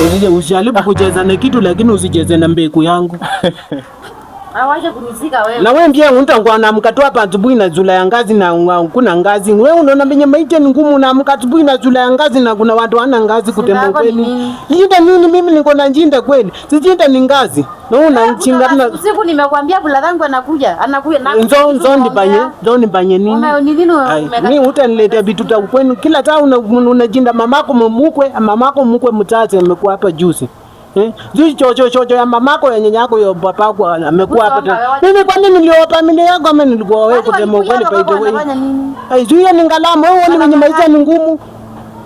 Usije usijaribu kucheza na kitu lakini usicheze na mbegu yangu. Awaje kunizika wewe. Na wewe pia unatangwa na mkatoa hapa asubuhi na zula ya ngazi na kuna ngazi. Wewe unaona benye maiti ni ngumu na mkatubuhi na zula ya ngazi na kuna watu wana ngazi kutema kweli. Jinda nini mimi niko na jinda kweli. Si jinda ni ngazi. Na unanchinga na usiku nimekwambia bula yangu anakuja na Nzo banye nini? Mimi utaniletea vitu ta kwenu kila saa unajinda mamako mukwe mtate amekuwa hapa juzi. Chocho ya mamako ya nyanyako ya babako amekuwa hapa. Mimi kwa nini niliopa familia yako ama nilikuwa wewe kutema ukweli by the way? Zuia ni ngalama wewe ni mwenye maisha ni ngumu.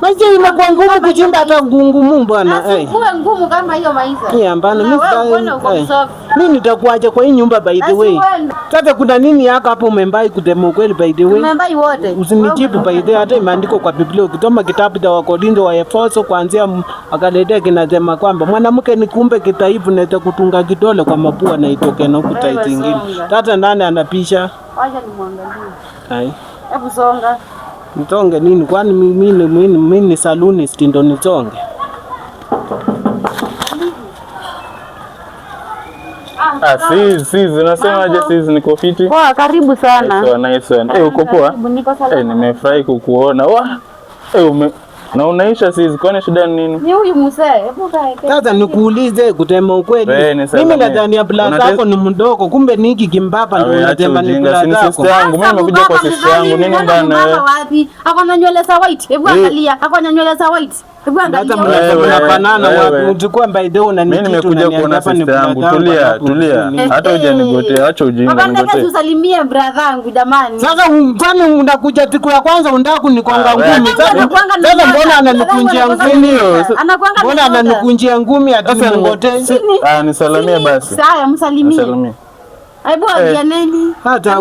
Maisha imekuwa ngumu kuchinda hata ngumu bwana. Kuwe ngumu kama hiyo maisha. Hapana mimi nitakuacha kwa hii nyumba by the way. Sasa kuna nini yako hapo umembai kutema ukweli by the way? Umembai wote. Usinijibu by the way, hata imeandikwa kwa Biblia ukisoma kitabu cha Wakorintho wa Efeso kuanzia akaletea kinasema kwamba mwanamke ni kumbe kitaifu na itakutunga kidole kwa mapua na itoke na ukuta ingine. Tata nani anapisha? Wacha nimwangalie. Hai. Hebu songa. Nitonge nini? Kwani mimi ni salonist ndo nitonge? Si unasemaje? Si niko fiti. Poa, karibu sana. Nice one. Uko poa? Niko salama. Nimefurahi kukuona. Na unaisha kwani shida nini? Ni huyu mzee. Hebu kae. Sasa nikuulize kutema ukweli. Mimi nadhani ya blaza yako ni mdogo, kumbe ni hiki kimbapa ndio unatema ni blaza yako. Mimi nimekuja kwa sister yangu. Nini ndana wewe? Wapi? Akona nywele za white. Hebu angalia. Akona nywele za white. Hebu angalia. Mnafanana wapi? Uchukua by the way na mimi nimekuja kuona sister yangu. Tulia. Hata hujanigotea, acha ujinga nigotea. Baba tusalimie brother yangu jamani. Sasa kwani unakuja siku ya kwanza unataka kunikonga ngumi. Sasa mbona ananikunjia ngumi? Mbona ananikunjia ngumi atanigotea? Nisalimie basi. Sawa, msalimie. Aibu ajianeni. Hata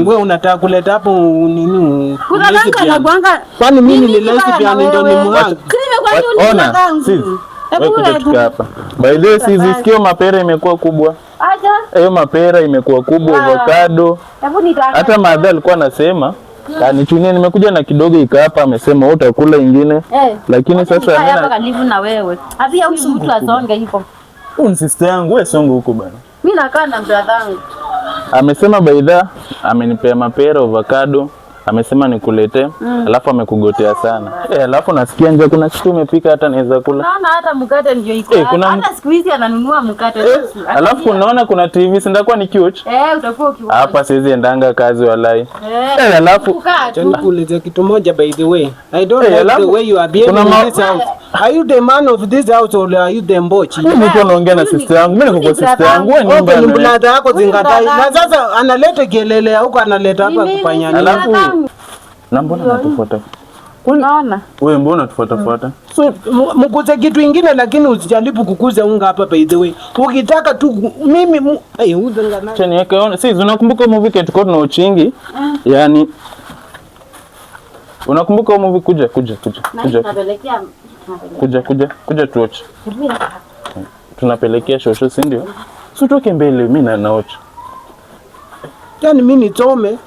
wewe unataka kuleta hapo nini? Kuna rangi anakuanga. Kwani mimi ni lesbian ndio ni mwangu. Ona. Wewe tuka hapa. By the way, sikio mapera imekuwa kubwa. Acha. Hiyo mapera imekuwa kubwa, avocado. Hata madha alikuwa anasema nichunie, nimekuja na kidogo ika hapa, amesema utakula ingine. Lakini sasa mimi hapa karibu na wewe. Hata huyu mtu asonge hivyo. Huyu sister yangu wewe songa huko bana. Mimi nakaa na brother yangu. Amesema baidha amenipea mapera, avocado, amesema nikuletee, alafu amekugotea sana. Alafu nasikia nje kuna kitu umepika hata naweza kula. Naona hata mkate ndio iko. Hata siku hizi ananunua mkate. Alafu unaona kuna TV sindakuwa ni kiuch. Utakuwa ukiwa. Hapa siwezi endanga kazi walai. Alafu nikuulize kitu moja by the way. I don't like the way you are behaving in this house. Are you the man of this house or are you the mbochi? Mimi niko naongea na sister yangu. Mimi niko kwa sister yangu. Wewe ni mblada yako zingatai. Na sasa analeta kelele huko analeta hapa kupanyana. Alafu na mbona natufuata? Unaona? Wewe mbona tufuata? So mkuze kitu kingine lakini usijaribu kukuza unga hapa by the way. Ukitaka tu mimi uzanga acha niweke ona. Unakumbuka movie tulikuwa tuna uchingi? Yaani unakumbuka movie kuja. Kuja tuoche. Tunapelekea shosho, si ndio? Utoke mbele, mimi naocha. Yaani mimi nisome.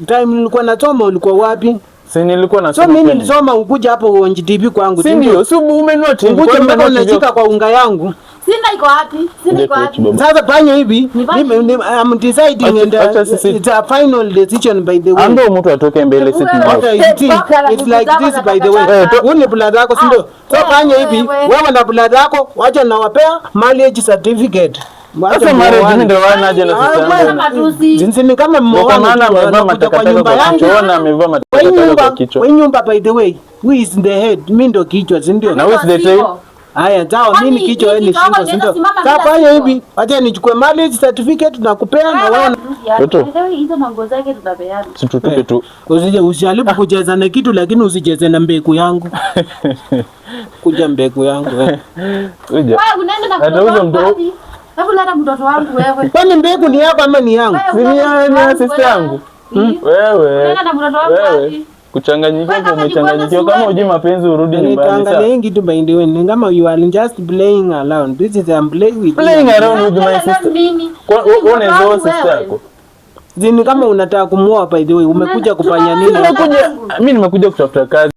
Time nilikuwa nasoma ulikuwa wapi? Si nilikuwa nasoma. So mimi nilisoma ukuja hapo uonje TV kwangu. Si ndio? Si umenoti. Ukuja mpaka unashika kwa unga yangu. Sinda iko wapi? Sasa fanya hivi. I'm deciding and it's a final decision by the way. Ando mtu atoke mbele sisi. It's like this by the way. Uni blood yako si ndio? So fanya hivi. Wewe na blood yako wacha nawapea marriage certificate. Sasa marriage ndio wanaje na sisi. Jinsi ni kama mmoja amevaa matakataka kwa kichwa na amevaa matakataka kwa kichwa. Wewe nyumba by the way. Who is the head? Mimi ndo kichwa si ndio? Na who is the tail? Haya sawa, mimi kichwa wewe ni shingo si ndio? Sasa fanya hivi, acha nichukue marriage certificate na kupea na wewe. Toto. Hizo mango zake tutapeana. Situtupe tu. Usijaribu kucheza na kitu lakini usicheze na mbegu yangu. Kuja mbegu yangu wewe. Wewe unaenda na mtoto wangu wewe. Kwani mbegu ni yako ama ni yangu? Ni sister yangu. Wewe. Unaenda na mtoto wangu wapi? Kuchanganyikiwa umechanganyikiwa, kama hujui mapenzi urudi nyumbani. Sasa angalia kitu by the way, kama you are just playing around. This is I'm playing around with my sister. Unaelewa sister yako? Zini kama unataka kumuoa by the way, umekuja kufanya nini? Mimi nimekuja kutafuta kazi.